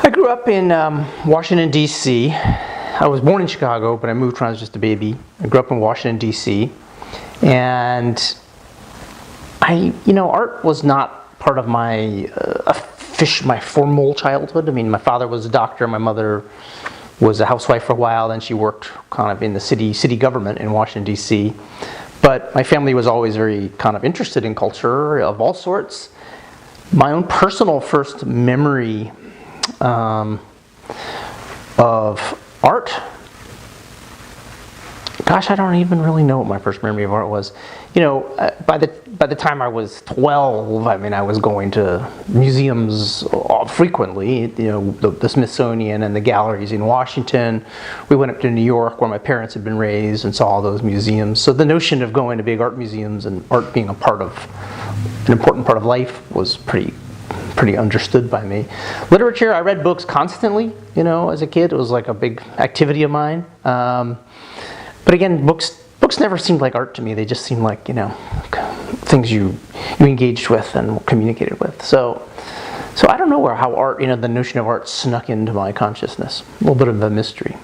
I grew up in Washington, D.C. I was born in Chicago, but I moved when I was just a baby. I grew up in Washington, D.C. And art was not part of my my formal childhood. I mean, my father was a doctor, my mother was a housewife for a while, then she worked kind of in the city government in Washington, D.C. But my family was always very kind of interested in culture of all sorts. My own personal first memory of art, gosh, I don't even really know what my first memory of art was. By the time I was 12, I mean, I was going to museums frequently. The Smithsonian and the galleries in Washington. We went up to New York, where my parents had been raised, and saw all those museums. So the notion of going to big art museums and art being an important part of life was pretty understood by me. Literature, I read books constantly. As a kid, it was like a big activity of mine. But again, books never seemed like art to me. They just seemed like things you engaged with and communicated with. So I don't know how art, the notion of art snuck into my consciousness. A little bit of a mystery.